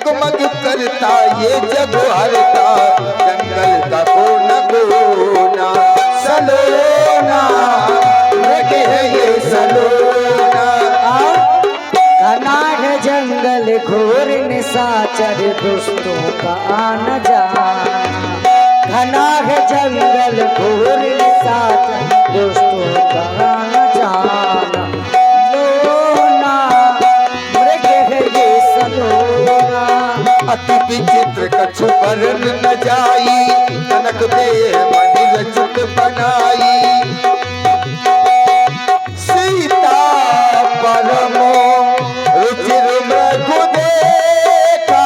जगमग करता ये जग हरता, जंगल का कोना कोना सलोना मृग है ये सलोना। घना है जंगल घोर निशाचर दुष्टों का आना जाना, घना है जंगल घोर निशाचर दुष्टों का आना जाना। लोना मृग है ये सलोना, अति विचित्र कछु वर्ण न जाई, कनक दे मणि रचित बनाई। सीता परमो रुचिर मृगु देखा,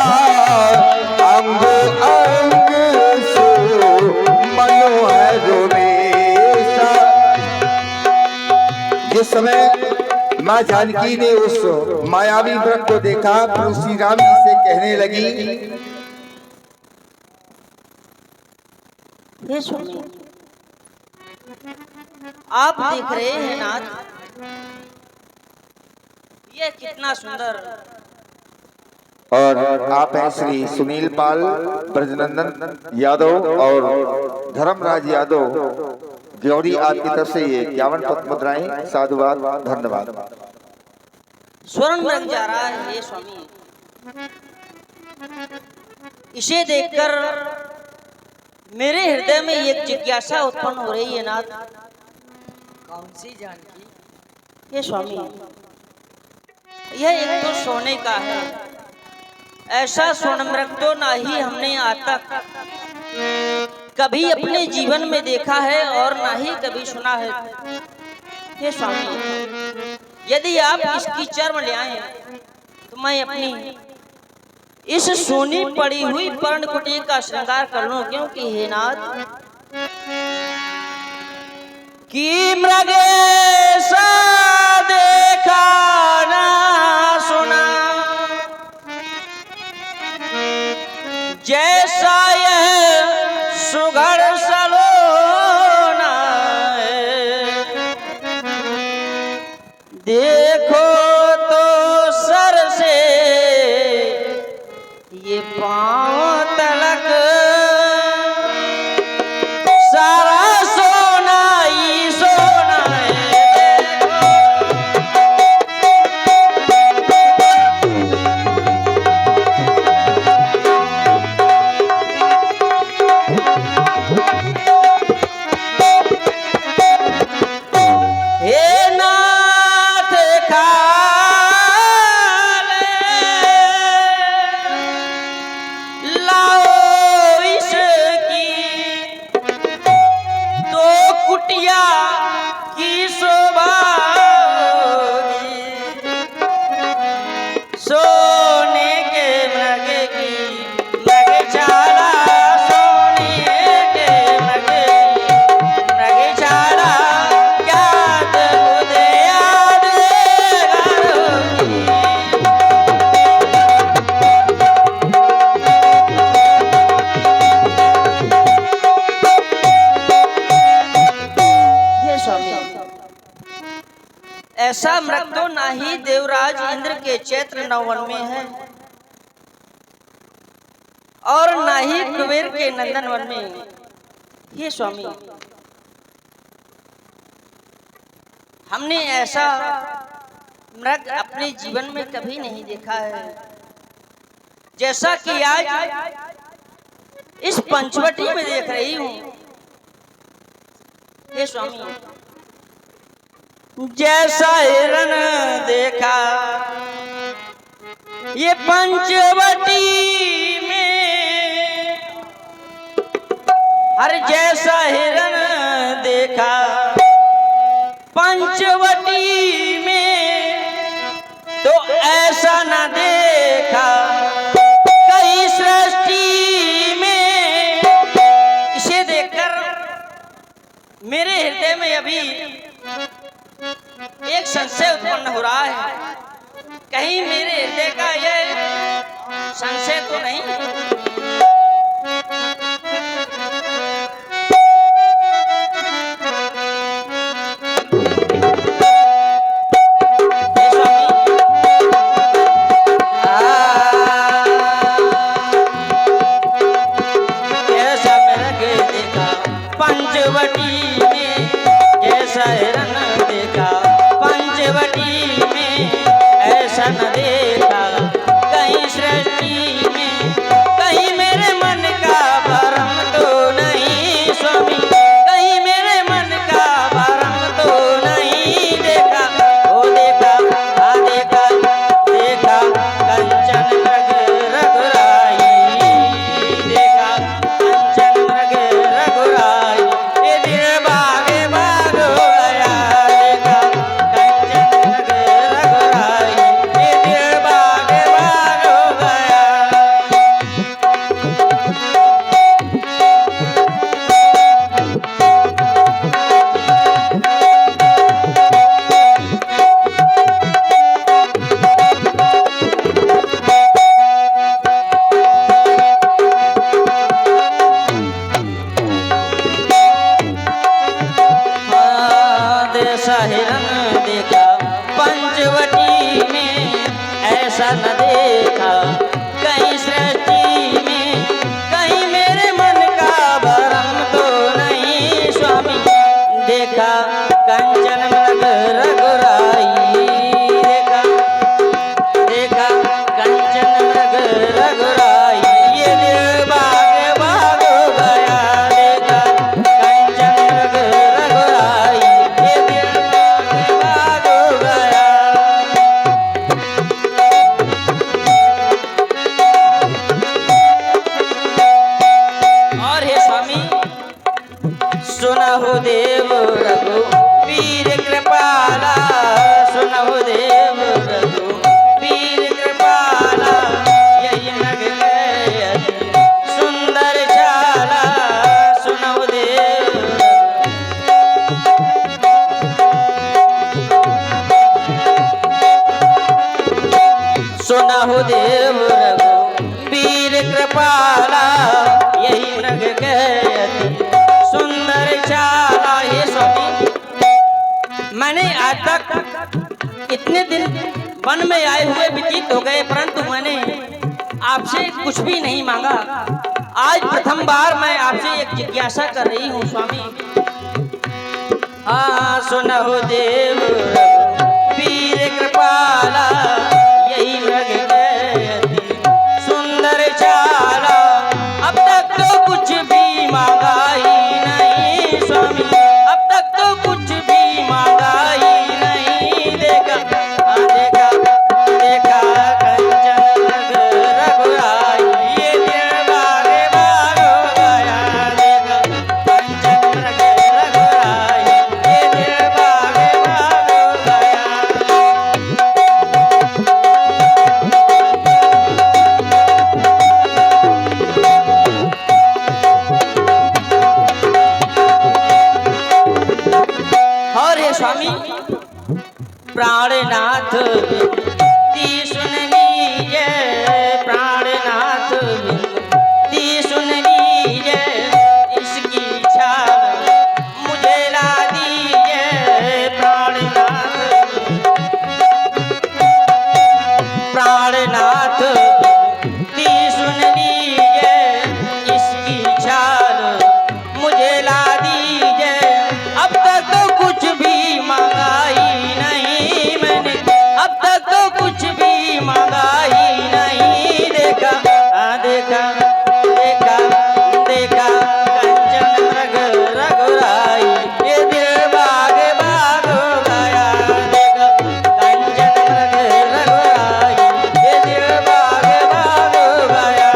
अंग अंग सो मनोहर वेशा। जिस समय माँ जानकी ने उस मायावी वृक्ष को देखा, तो श्री राम जी से कहने लगी, हे स्वामी, आप देख रहे हैं नाथ, ये कितना सुंदर। और आप हैं श्री सुनील पाल ब्रजनंदन यादव और धर्मराज यादव गौरी, आपकी तरफ से ये 51 पद मुद्राएं, साधुवाद, धन्यवाद। स्वर्ण मृग जा रहा है हे स्वामी, इसे देखकर मेरे हृदय में एक जिज्ञासा उत्पन्न हो रही है नाथ। कौन सी जानकी? हे स्वामी, यह एक तो सोने का है, ऐसा स्वर्ण मृग तो ना ही हमने आज तक कभी अपने जीवन में देखा है और ना ही कभी सुना है। हे स्वामी, यदि आप इसकी चर्म ले आए तो मैं अपनी इस सोनी पड़ी हुई पर्णकुटी का श्रृंगार कर लूं, क्योंकि हे नाथ कि मृगे सा देखा ना सुना, जैसा यह सुघड़ सलोना है। देखो तो सर से ये पांव तलक सारा सोना ही सोना है। हे नाथ लाओ इसकी दो कुटिया की शोभा होगी, सोने के मृग की मृगशाला, सोने के मृग की मृगशाला, क्या अद्भुत यादगार होगी। हे स्वामी, ऐसा मृग तो ना ही देवराज इंद्र के चैत्र नवन में है और ना ही कुबेर के नंदन वन में। हे स्वामी, हमने ऐसा मृग अपने जीवन में कभी नहीं देखा है, जैसा कि आज इस पंचवटी में देख रही हूँ। हे स्वामी, जैसा हिरण देखा ये पंचवटी में, हर जैसा हिरण देखा पंचवटी में, तो ऐसा न देखा कई सृष्टि में। इसे देखकर मेरे हृदय में अभी एक संशय उत्पन्न हो रहा है, कहीं मेरे हृदय का यह संशय तो नहीं है। हे स्वामी, वीर कृपाला यही मृग के अति सुंदर चाला। हे स्वामी, मैंने आज तक इतने दिन वन में आए हुए व्यतीत हो गए, परंतु मैंने आपसे कुछ भी नहीं मांगा। आज प्रथम बार मैं आपसे एक जिज्ञासा कर रही हूँ स्वामी। हाँ सुनहु देव वीर कृपाला यही मृग के अति सुंदर चाला। अब तक तो कुछ भी मांगा ही नहीं स्वामी, अब तक तो कुछ भी मांगा ही नहीं। देखा देखा देखा कंचन मृग रघुराई ये दिल बागे बाग हो गया। देखा कंचन मृग रघुराई ये दिल बागे बाग हो गया। और हे स्वामी, प्राणनाथ विनती सुन लीजिए, प्राणनाथ विनती सुन लीजिए, इसकी इच्छा मुझे ला दीजिए। प्राणनाथ विनती सुन लीजिए, इसकी इच्छा मुझे ला दीजिए। अब तक तो कुछ भी मांगा ही नहीं मैंने, अब तक तो कुछ भी मांगा ही नहीं। देखा देखा देखा देखा कंचन मृग रघुराई ये दिल बाग बाग हो गया। देखा कंचन मृग रघुराई ये दिल बाग बाग हो गया।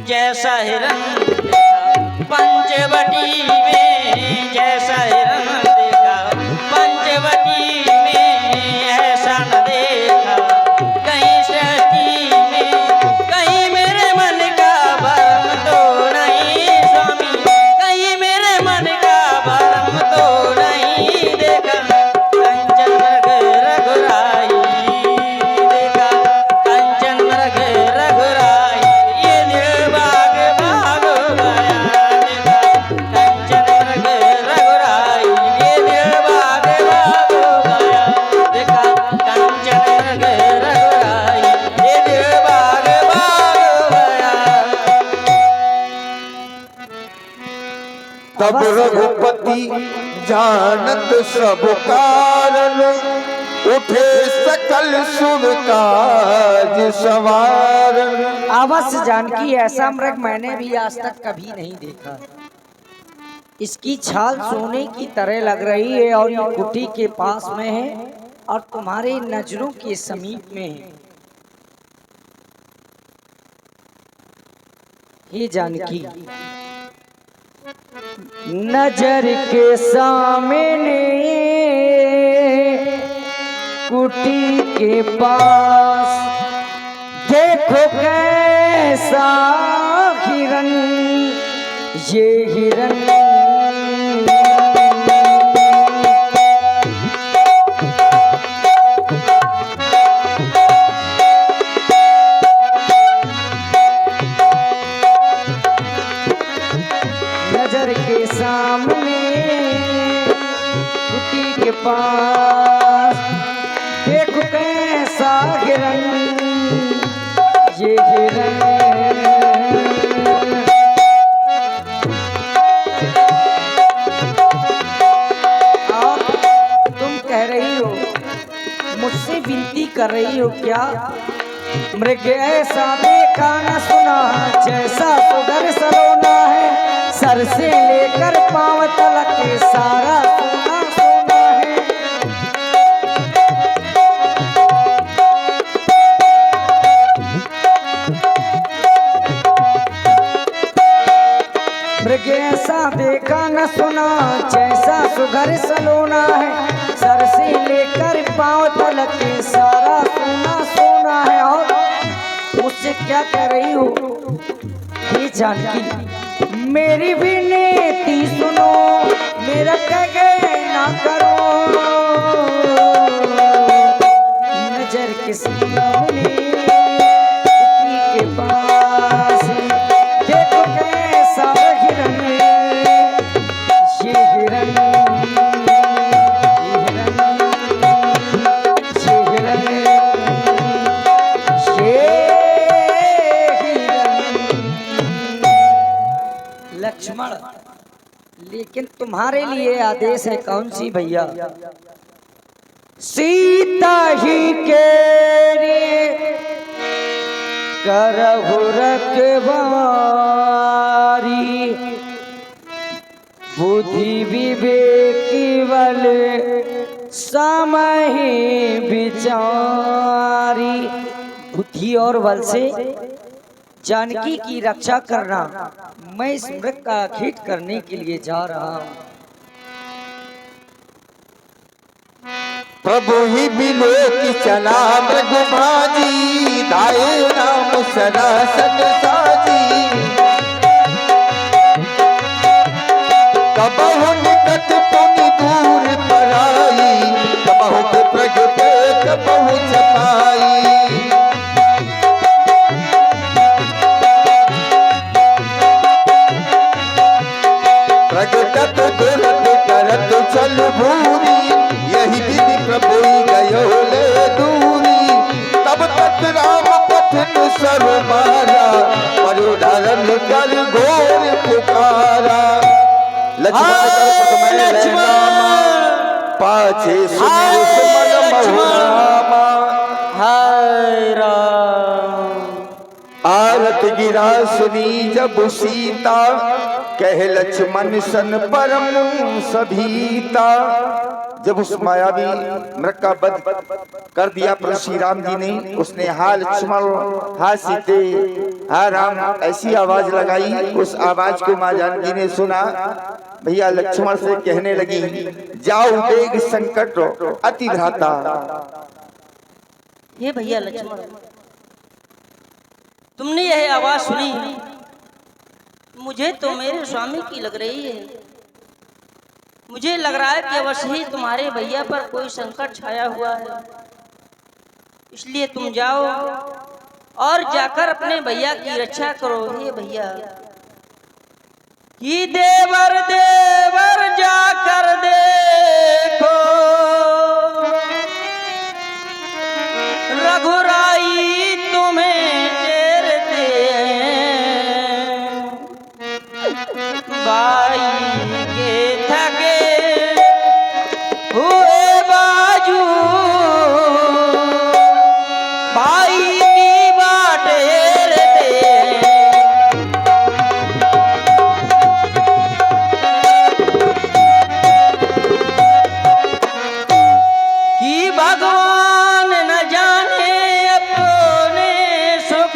जैसा हिरन देखा पंचवटी में, जैसा हिरन देखा पंचवटी में, ऐसा न देखा कहीं सृष्टि में। कहीं मेरे मन का भरम तो नहीं स्वामी, कहीं मेरे मन का भरम तो नहीं। देखा कंचन मृग रघुराई, देखा कंचन मृग रघुराई ये दिल बाग बाग हो गया। देखा कंचन मृग रघुराई ये दिल बाग बाग हो गया। देखा कंचन मृग रघुराई ये दिल बाग बाग हो गया। तब रघुपति जानत सब कारण, उठे सकल शुभ काज सवार। अवश्य जानकी, ऐसा मृग मैंने भी आज तक कभी नहीं देखा। इसकी छाल सोने की तरह लग रही है और ये कुटी के पास में है और तुम्हारे नजरों के समीप में है। हे जानकी, नजर के सामने कुटी के पास देखो कैसा हिरन, ये हिरन नजर के सामने कुटी के पास देखो कैसा हिरन, ये हिरन। आप तुम कह रही हो, मुझसे विनती कर रही हो क्या? मृग ऐसा देखा न सुना, जैसा सुगर सलोना है, सर से लेकर पांव तलक सारा सोना सोना है। मृग ऐसा देखा न सुना, जैसा सुघर सलोना है, सर से लेकर पांव तलक सारा सोना सोना है। और मुझसे क्या कह रही हो? ये जानकी, मेरी विनती सुनो, मेरा कहना करो। किसी के पास देखो कैसा हिरन, ये हिरन, लक्ष्मण। लेकिन तुम्हारे लिए आदेश है कौन सी भैया? सीता ही के करहु रखवारी, बुद्धि विवेक बल समय विचारी। बुद्धि और बल से जानकी की रक्षा करना, मैं इस मृग का खेत करने के लिए जा रहा हूँ। प्रभु ही बिलो की चला मृगभाजी, दाए राम सरासन साजी। कबहु निकट पुनि दूर पराई, कबहु प्रगटे कबहु छपाई। प्रगटत दुरत करत चल भूरी, यही विधि प्रभु गयो ले दूरी। तब तक राम पठन सर्व मारा, परुधरन कर घोर पुकारा। लक्ष्मण कर पद में लहरामा, पाछे सुमिर सुमन बहुरामा। हाय राम। आरत गिरा सुनी जब सीता, कह लक्ष्मण सन परम सभीता। जब उस मायावी मृग का वध कर दिया प्रभु श्री राम जी ने, उसने हा लक्ष्मण हा सीते हा राम ऐसी आवाज लगाई। उस आवाज को माँ जानकी ने सुना। भैया लक्ष्मण से कहने लगी, जाओ वेग संकट अति भ्राता। ये भैया लक्ष्मण, तुमने यह आवाज सुनी, मुझे तो मेरे स्वामी की लग रही है। मुझे लग रहा है कि अवश्य ही तुम्हारे भैया पर कोई संकट छाया हुआ है। इसलिए तुम जाओ और जाकर अपने भैया की रक्षा करो। हे भैया कि देवर देवर जाकर देखो, रघुराई तुम्हें टेरते भाई के थके हुए बाजू, भाई की बाटेरते। कि भगवान न जाने अपने सुख,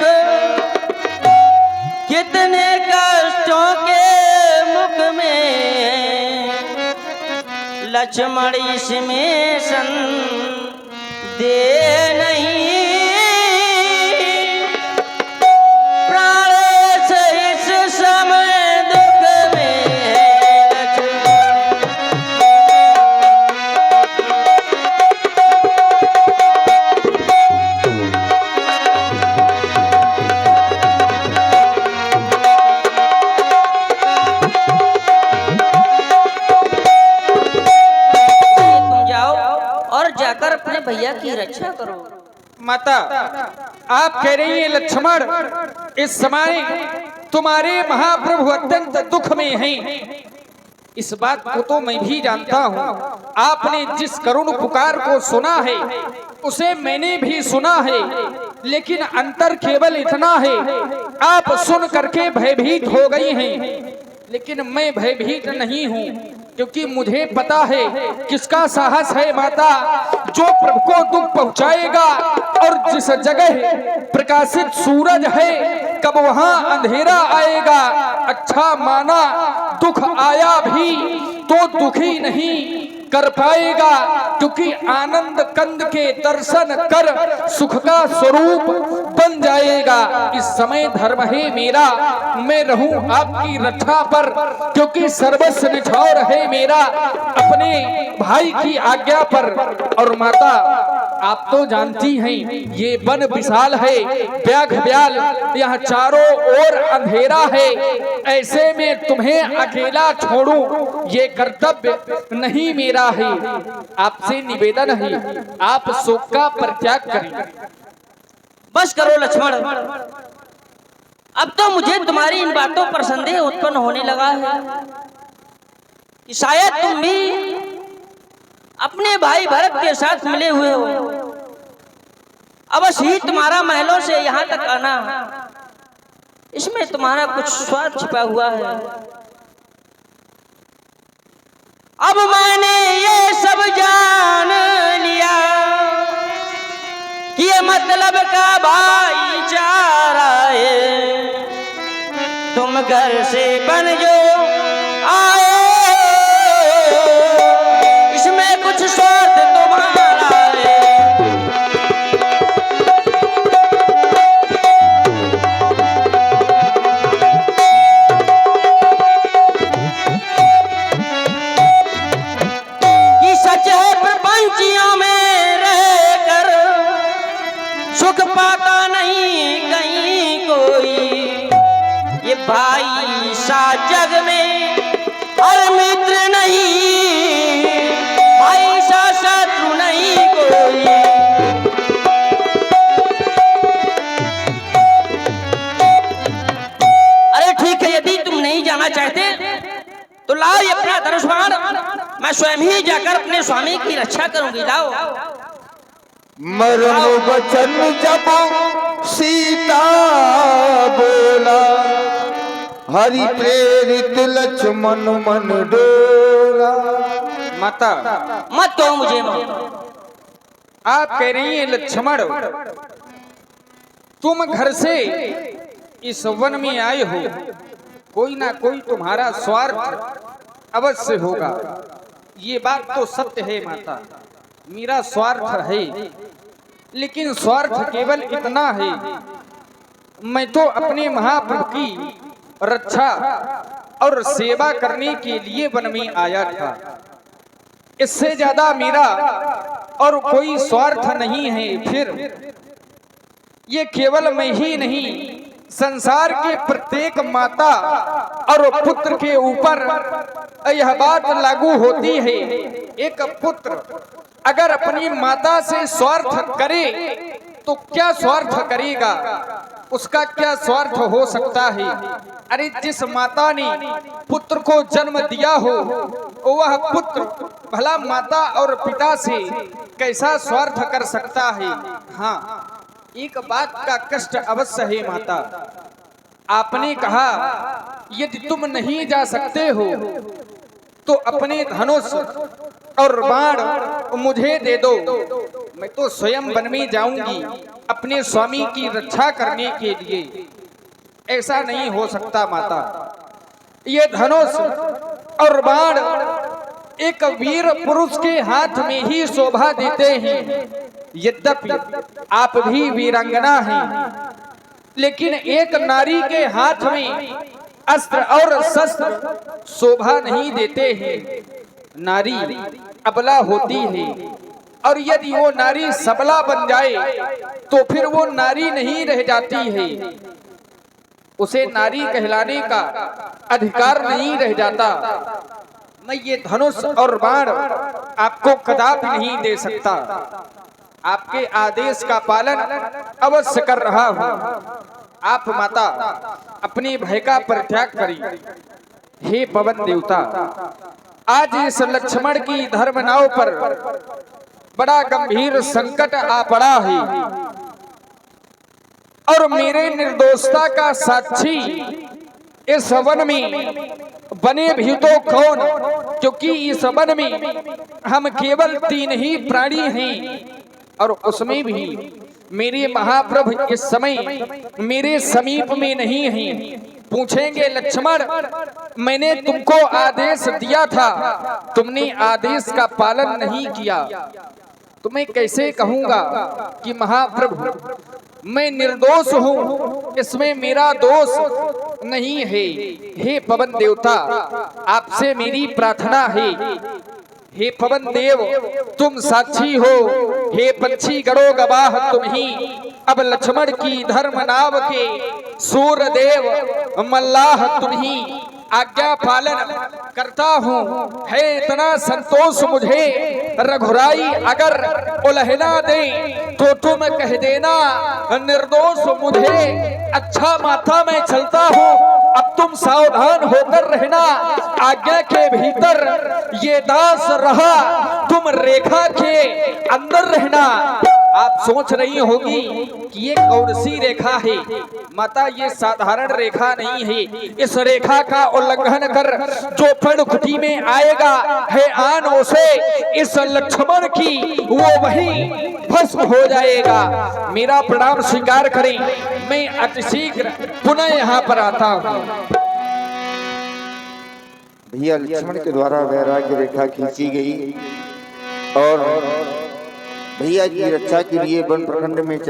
कितने कष्टों के मुख में लक्ष्मण इसमें संदेह नहीं। प्राण से इस समय दुख में जाकर अपने भैया की रक्षा करो। माता, आप कह रही हैं लक्ष्मण इस समय तुम्हारे महाप्रभु अत्यंत दुख में हैं। इस बात को तो मैं भी जानता हूँ। आपने जिस करुण पुकार को सुना है उसे मैंने भी सुना है, लेकिन अंतर केवल इतना है, आप सुन करके भयभीत हो गई हैं, लेकिन मैं भयभीत नहीं हूँ, क्योंकि मुझे पता है किसका साहस है माता, जो प्रभु को दुख पहुंचाएगा। और जिस जगह प्रकाशित सूरज है, कब वहां अंधेरा आएगा। अच्छा माना दुख आया भी तो दुखी नहीं कर पाएगा, क्योंकि आनंद कंद के दर्शन कर सुख का स्वरूप बन जाएगा। इस समय धर्म है मेरा, मैं रहूं आपकी रक्षा पर, क्योंकि सर्वस्व निछावर है मेरा अपने भाई की आज्ञा पर। और माता, आप तो जानती हैं ये वन विशाल है, व्याघ व्याल, यहाँ चारों ओर अंधेरा है। ऐसे में तुम्हें अकेला छोड़ूं ये कर्तव्य नहीं मेरा है। आपसे निवेदन है आप शोक का परित्याग करें। बस करो लक्ष्मण, अब तो मुझे तुम्हारी इन बातों पर संदेह उत्पन्न होने लगा है कि शायद तुम भी अपने भाई भरत के साथ मिले हुए हो। अवश्य ही तुम्हारा महलों से यहाँ तक आना, इसमें तुम्हारा कुछ स्वार्थ छिपा हुआ है। अब मैंने ये सब जान लिया कि ये मतलब का भाईचारा है। तुम घर से बन जो आए, इसमें कुछ स्वार्थ तुम्हारा है। कि सच है प्रपंचियों में रहकर सुख पाता नहीं कहीं कोई। ये भाई सा जग में और मित्र नहीं, भाई सा शत्रु नहीं कोई। अरे ठीक है, यदि तुम नहीं जाना चाहते तो लाओ ये अपना धनुष्बाण, मैं स्वयं ही जाकर अपने स्वामी की रक्षा करूंगी। लाओ। मरम वचन जब सीता बोला, हरि प्रेरित लक्ष्मण मन डोला। माता मत दो मुझे मत। आप कह रही हैं लक्ष्मण तुम घर से इस वन में आए हो, कोई ना कोई तुम्हारा स्वार्थ अवश्य होगा। ये बात तो सत्य है माता, मेरा स्वार्थ है, लेकिन स्वार्थ केवल इतना है मैं तो अपने महाप्रभु की रक्षा और सेवा करने के लिए वन में आया था। इससे ज्यादा मेरा और कोई स्वार्थ नहीं है। फिर ये केवल मैं ही नहीं, संसार के प्रत्येक माता और पुत्र के ऊपर यह बात लागू होती है। एक पुत्र अगर अपनी माता से स्वार्थ करे तो क्या स्वार्थ करेगा, उसका क्या स्वार्थ हो सकता है। अरे जिस माता ने पुत्र को जन्म दिया हो वह पुत्र भला माता और पिता से कैसा स्वार्थ कर सकता है। हाँ, एक बात का कष्ट अवश्य है माता, आपने कहा यदि तुम नहीं जा सकते हो तो अपने धनुष और बाण मुझे दे दो, मैं तो स्वयं वन में जाऊंगी अपने स्वामी की रक्षा करने के लिए। ऐसा नहीं हो सकता माता, ये धनुष और बाण एक वीर पुरुष के हाथ में ही शोभा देते हैं। यद्यपि आप भी वीरांगना हैं, लेकिन एक नारी के हाथ में अस्त्र और शस्त्र शोभा नहीं देते हैं। नारी अबला होती है, और यदि वो नारी सबला बन जाए तो फिर वो नारी नहीं रह जाती है, उसे नारी कहलाने का अधिकार नहीं रह जाता। मैं ये धनुष और बाण आपको कदापि नहीं दे सकता, आपके आदेश का पालन अवश्य कर रहा हूँ। आप माता अपने भय का परित्याग करिए। हे पवन देवता, आज इस लक्ष्मण की धर्म नाव पर बड़ा गंभीर संकट आ पड़ा है, और मेरे निर्दोषता का साक्षी इस वन में बने भी तो कौन, क्योंकि इस वन में हम केवल 3 ही प्राणी हैं, और उसमें भी मेरे महाप्रभु इस समय मेरे समीप में नहीं हैं। पूछेंगे लक्ष्मण, मैंने तुमको आदेश दिया था, तुमने आदेश का पालन नहीं किया, तो मैं कैसे कहूंगा कि महाप्रभु मैं निर्दोष हूँ, इसमें मेरा दोष नहीं है। हे पवन देवता, आपसे मेरी प्रार्थना है, हे पवन देव तुम साक्षी हो, हे पंछी गणो गवाह तुम ही। अब लक्ष्मण की धर्म नाव के सूर्य देव मल्लाह तुम ही। आज्ञा पालन करता हूँ, है इतना संतोष मुझे। रघुराई अगर उलहना दे तो तुम कह देना निर्दोष मुझे। अच्छा माता मैं चलता हूँ, अब तुम सावधान होकर रहना। आज्ञा के भीतर ये दास रहा, तुम रेखा के अंदर रहना। आप सोच रही होगी कि ये कौन सी रेखा है। माता ये साधारण रेखा नहीं है। इस रेखा का उल्लंघन कर जो पेड़ खुटी में आएगा है आन से इस लक्ष्मण की वो वही भस्म हो जाएगा। मेरा प्रणाम स्वीकार करें, मैं अतिशीघ्र पुनः यहाँ पर आता हूँ। भैया लक्ष्मण के द्वारा वैराग्य रेखा खींची गई और भैया की रक्षा के लिए वन प्रखंड में